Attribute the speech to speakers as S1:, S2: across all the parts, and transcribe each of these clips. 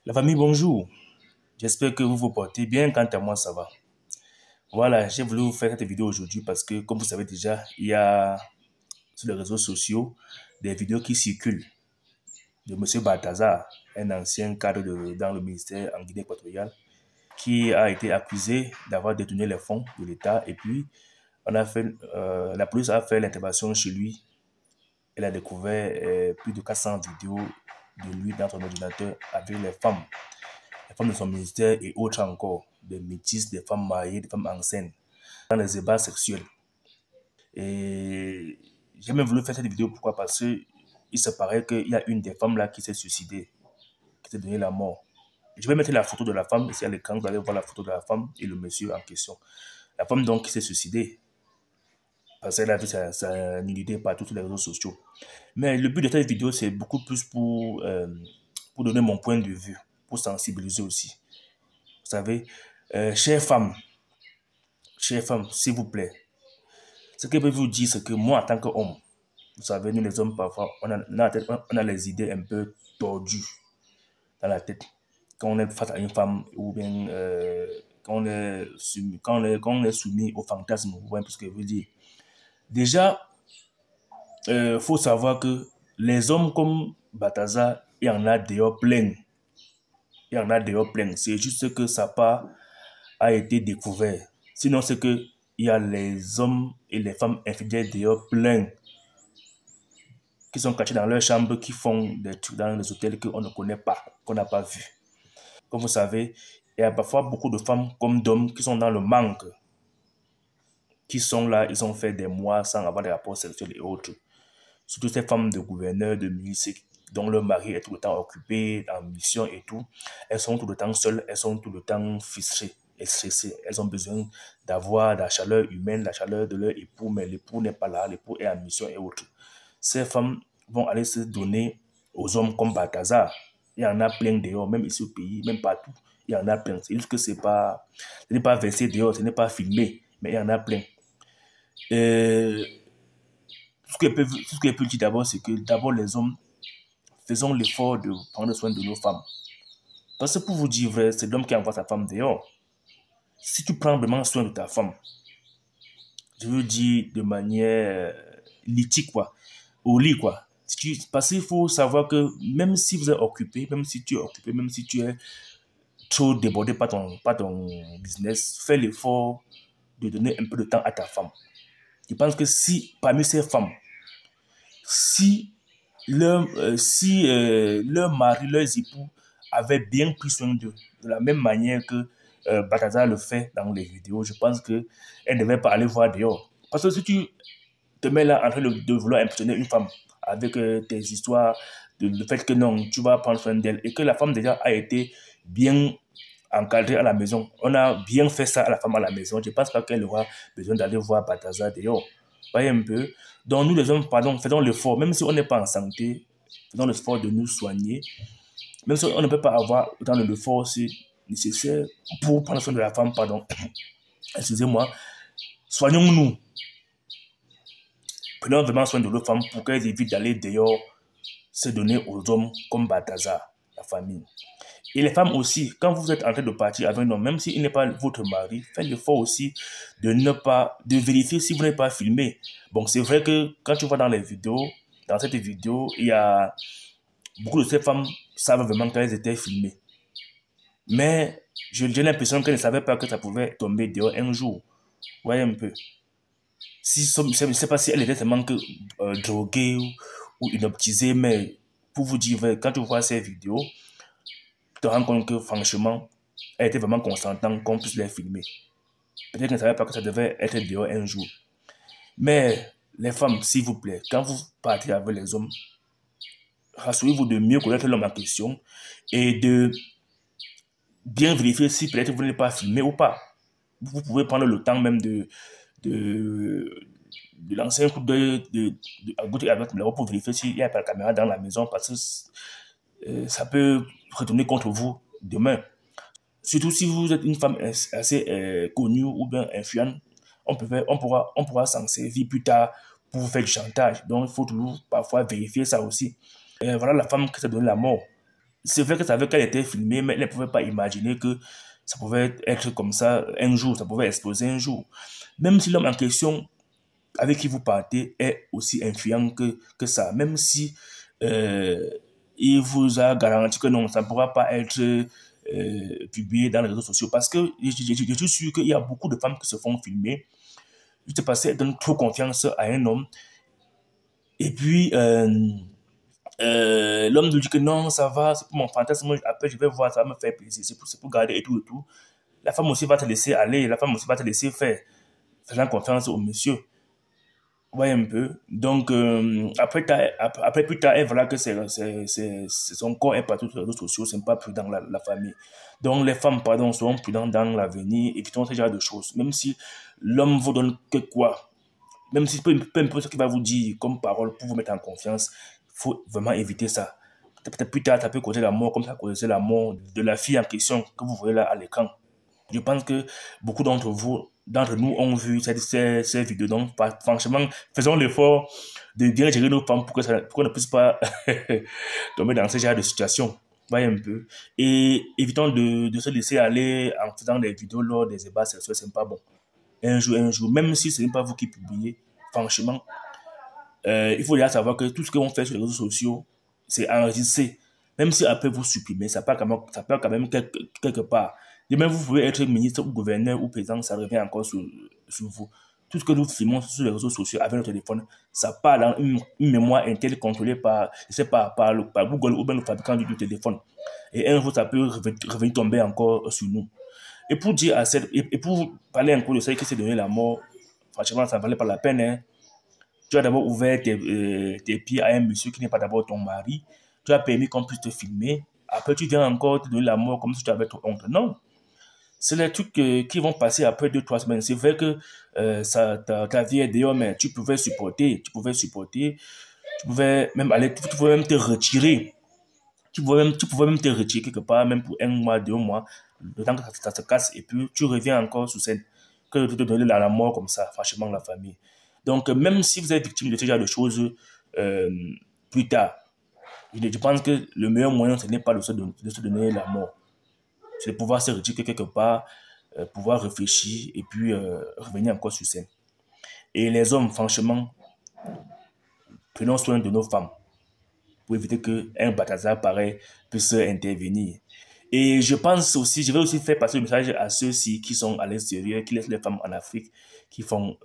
S1: La famille, bonjour. J'espère que vous vous portez bien. Quant à moi, ça va. Voilà, j'ai voulu vous faire cette vidéo aujourd'hui parce que, comme vous savez déjà, il y a sur les réseaux sociaux des vidéos qui circulent de M. Balthazar, un ancien cadre dans le ministère en Guinée équatoriale, qui a été accusé d'avoir détourné les fonds de l'État. Et puis, la police a fait l'intervention chez lui. Elle a découvert plus de 400 vidéos de lui dans son ordinateur avec les femmes de son ministère et autres encore, des métisses, des femmes mariées, des femmes enceintes, dans les ébats sexuels. Et j'ai même voulu faire cette vidéo, pourquoi? Parce qu'il se paraît qu'il y a une des femmes là qui s'est suicidée, qui s'est donné la mort. Je vais mettre la photo de la femme ici à l'écran, vous allez voir la photo de la femme et le monsieur en question. La femme donc qui s'est suicidée, parce qu'elle a vu sa nudité partout sur les réseaux sociaux. Mais le but de cette vidéo, c'est beaucoup plus pour donner mon point de vue, pour sensibiliser aussi. Vous savez, chères femmes, s'il vous plaît, ce que je peux vous dire, c'est que moi, en tant qu'homme, vous savez, nous les hommes, parfois, on a les idées un peu tordues dans la tête. Quand on est face à une femme, ou bien quand on est soumis au fantasme, vous voyez ce que je veux dire. Déjà, faut savoir que les hommes comme Balthazar, il y en a dehors plein. Il y en a dehors plein. C'est juste que ça a été découvert. Sinon, c'est que il y a les hommes et les femmes infidèles dehors plein qui sont cachés dans leur chambre, qui font des trucs dans les hôtels qu'on ne connaît pas, qu'on n'a pas vu. Comme vous savez, il y a parfois beaucoup de femmes comme d'hommes qui sont dans le manque, qui sont là, ils ont fait des mois sans avoir des rapports sexuels et autres. Surtout ces femmes de gouverneurs, de ministres, dont leur mari est tout le temps occupé, en mission et tout. Elles sont tout le temps seules, elles sont tout le temps fichées et stressées. Elles ont besoin d'avoir la chaleur humaine, la chaleur de leur époux, mais l'époux n'est pas là, l'époux est en mission et autres. Ces femmes vont aller se donner aux hommes comme Balthazar. Il y en a plein dehors, même ici au pays, même partout. Il y en a plein. C'est juste que ce n'est pas versé dehors, ce n'est pas filmé, mais il y en a plein. Ce que je peux dire d'abord, c'est que d'abord les hommes, faisons l'effort de prendre soin de nos femmes. Parce que pour vous dire vrai, c'est l'homme qui envoie sa femme dehors. Si tu prends vraiment soin de ta femme, je veux dire de manière lithique, quoi, au lit, quoi. Parce qu'il faut savoir que même si vous êtes occupé, même si tu es occupé, même si tu es trop débordé par ton business, fais l'effort de donner un peu de temps à ta femme. Je pense que si parmi ces femmes, si leur mari, leurs époux avaient bien pris soin d'eux, de la même manière que Balthazar le fait dans les vidéos, je pense qu'elle ne devait pas aller voir dehors. Parce que si tu te mets là en train de vouloir impressionner une femme avec tes histoires, le fait que non, tu vas prendre soin d'elle, et que la femme déjà a été bien encadrée à la maison, on a bien fait ça à la femme à la maison, je ne pense pas qu'elle aura besoin d'aller voir Balthazar dehors. Voyez un peu. Donc nous les hommes, pardon, faisons l'effort, même si on n'est pas en santé, faisons l'effort de nous soigner, même si on ne peut pas avoir autant de l'effort nécessaire pour prendre soin de la femme, pardon. Excusez-moi. Soignons-nous. Prenons vraiment soin de nos femmes pour qu'elles évitent d'aller dehors se donner aux hommes comme Balthazar, la famille. Et les femmes aussi, quand vous êtes en train de partir avec un homme, même s'il n'est pas votre mari, faites l'effort aussi de vérifier si vous n'êtes pas filmé. Bon, c'est vrai que quand tu vois dans cette vidéo, il y a beaucoup de ces femmes savent vraiment qu'elles étaient filmées. Mais j'ai l'impression qu'elles ne savaient pas que ça pouvait tomber dehors un jour. Vous voyez un peu. Je ne sais pas si elles étaient tellement droguées ou inoptisées, mais pour vous dire, quand tu vois ces vidéos, tu te rends compte que franchement, elle était vraiment consentante qu'on puisse les filmer. Peut-être qu'elle ne savait pas que ça devait être dehors un jour. Mais les femmes, s'il vous plaît, quand vous partez avec les hommes, rassurez-vous de mieux connaître l'homme en question et de bien vérifier si peut-être vous n'êtes pas filmé ou pas. Vous pouvez prendre le temps même de lancer un coup d'œil à gauche et à droite pour vérifier s'il n'y a pas de caméra dans la maison parce que ça peut retourner contre vous demain. Surtout si vous êtes une femme assez connue ou bien influente, on pourra s'en servir plus tard pour vous faire du chantage. Donc, il faut toujours parfois vérifier ça aussi. Et voilà la femme qui s'est donné la mort. c'est vrai que savait qu'elle était filmée, mais elle ne pouvait pas imaginer que ça pouvait être comme ça un jour, ça pouvait exploser un jour. Même si l'homme en question avec qui vous partez est aussi influent que ça, même si euh, il vous a garanti que non, ça ne pourra pas être publié dans les réseaux sociaux, parce que je suis sûr qu'il y a beaucoup de femmes qui se font filmer, juste parce qu'elles donnent trop confiance à un homme, et puis l'homme nous dit que non, ça va, c'est pour mon fantasme, après je vais voir, ça va me faire plaisir, c'est pour garder et tout et tout. La femme aussi va te laisser aller, la femme aussi va te laisser faire, faisant confiance au monsieur. Ouais, un peu. Donc, après, après, plus tard, elle voilà que son corps est partout sur les réseaux sociaux, c'est pas prudent la famille. Donc, les femmes, pardon, seront prudentes dans l'avenir, évitons ce genre de choses. Même si l'homme vous donne que quoi, même si peu importe ce qu'il va vous dire comme parole pour vous mettre en confiance, il faut vraiment éviter ça. Peut-être plus tard, ça peut causer la mort, comme ça a causé la mort de la fille en question que vous voyez là à l'écran. Je pense que beaucoup d'entre nous ont vu ces vidéos. Donc, franchement, faisons l'effort de bien gérer nos femmes pour qu'on ne puisse pas tomber dans ce genre de situation. Voyez un peu. Et évitons de se laisser aller en faisant des vidéos lors des ébats sexuels, c'est pas bon. Un jour, même si ce n'est pas vous qui publiez, franchement, il faut déjà savoir que tout ce qu'on fait sur les réseaux sociaux, c'est enregistré. Même si après vous supprimez, ça part quand même quelque part. Et même vous pouvez être ministre ou gouverneur ou président, ça revient encore sur vous. Tout ce que nous filmons sur les réseaux sociaux avec notre téléphone, ça part dans une mémoire interne contrôlée par, je sais pas, par Google ou bien le fabricant du téléphone. Et un jour, ça peut revenir tomber encore sur nous. Et pour dire et pour parler un peu de ça qui s'est donné la mort, franchement, ça ne valait pas la peine, hein. Tu as d'abord ouvert tes pieds à un monsieur qui n'est pas d'abord ton mari. Tu as permis qu'on puisse te filmer. Après, tu viens encore te donner la mort comme si tu avais trop honte. Non. C'est les trucs qui vont passer après 2, 3 semaines. C'est vrai que ta vie est dehors, mais tu pouvais supporter. Tu pouvais même aller, tu pouvais même te retirer. Tu pouvais même te retirer quelque part, même pour 1 mois, 2 mois, le temps que ça se casse, et puis tu reviens encore sur scène. Que de te donner la mort comme ça, franchement, la famille. Donc, même si vous êtes victime de ce genre de choses euh, plus tard, je pense que le meilleur moyen, ce n'est pas de se donner la mort. C'est de pouvoir se retirer quelque part, pouvoir réfléchir et puis revenir encore sur scène. Et les hommes, franchement, prenons soin de nos femmes pour éviter qu'un Balthazar pareil puisse intervenir. Et je pense aussi, je vais aussi faire passer le message à ceux-ci qui sont à l'extérieur, qui laissent les femmes en Afrique, qui font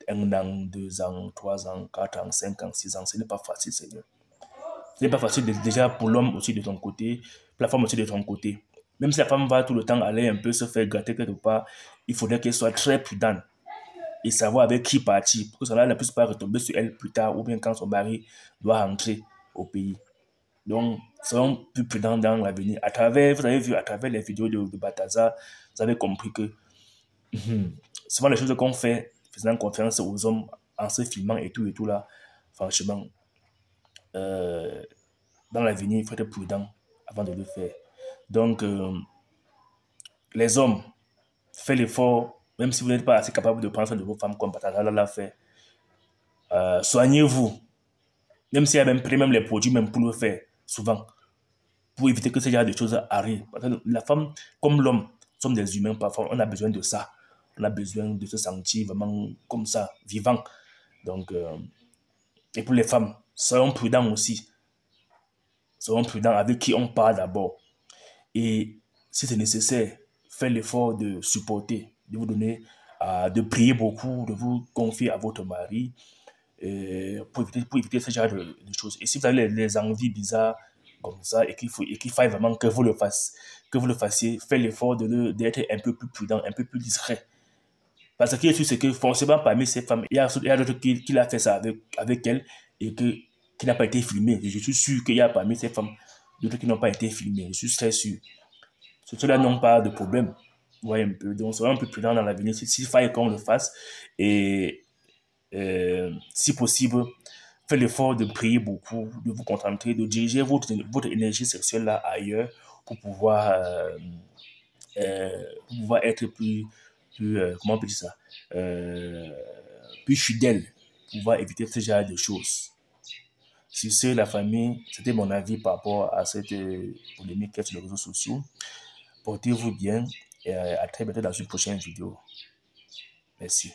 S1: 1 an, 2 ans, 3 ans, 4 ans, 5 ans, 6 ans. Ce n'est pas facile, Seigneur. Ce n'est pas facile déjà pour l'homme aussi de ton côté, pour la femme aussi de ton côté. Même si la femme va tout le temps aller un peu se faire gâter quelque part, il faudrait qu'elle soit très prudente et savoir avec qui partir pour que cela ne puisse pas retomber sur elle plus tard ou bien quand son mari doit rentrer au pays. Donc, soyons plus prudents dans l'avenir. Vous avez vu à travers les vidéos de Balthazar, vous avez compris que souvent les choses qu'on fait, faisant confiance aux hommes en se filmant et tout là, franchement, euh, dans l'avenir, il faut être prudent avant de le faire. Donc, les hommes, faites l'effort, même si vous n'êtes pas assez capable de prendre soin de vos femmes comme Balthazar l'a fait, soignez-vous. Même s'il y a même pris même les produits même pour le faire, souvent, pour éviter que ce genre de choses arrivent. Parce que la femme, comme l'homme, sommes des humains, parfois, on a besoin de ça. On a besoin de se sentir vraiment comme ça, vivant. Donc, et pour les femmes, soyons prudents aussi. Soyons prudents avec qui on parle d'abord. Et si c'est nécessaire, faites l'effort de supporter, de vous donner, de prier beaucoup, de vous confier à votre mari, pour éviter ce genre de choses. Et si vous avez les envies bizarres comme ça et qu'il faille vraiment que vous le fassiez, faites l'effort d'être un peu plus prudent, un peu plus discret. Parce qu'il est sûr, c'est que forcément parmi ces femmes, il y a d'autres qui l'a fait ça avec elle et qui n'a pas été filmé. Je suis sûr qu'il y a parmi ces femmes d'autres qui n'ont pas été filmées. Je suis très sûr. Ceux-là n'ont pas de problème. Vous voyez un peu. Donc, soyons un peu prudents dans l'avenir. S'il faille qu'on le fasse. Et si possible, faites l'effort de prier beaucoup, de vous concentrer, de diriger votre énergie sexuelle là ailleurs pour pouvoir être comment on peut dire ça, plus fidèle, pour pouvoir éviter ce genre de choses. Sur ce, la famille, c'était mon avis par rapport à cette polémique sur les réseaux sociaux. Portez-vous bien et à très bientôt dans une prochaine vidéo. Merci.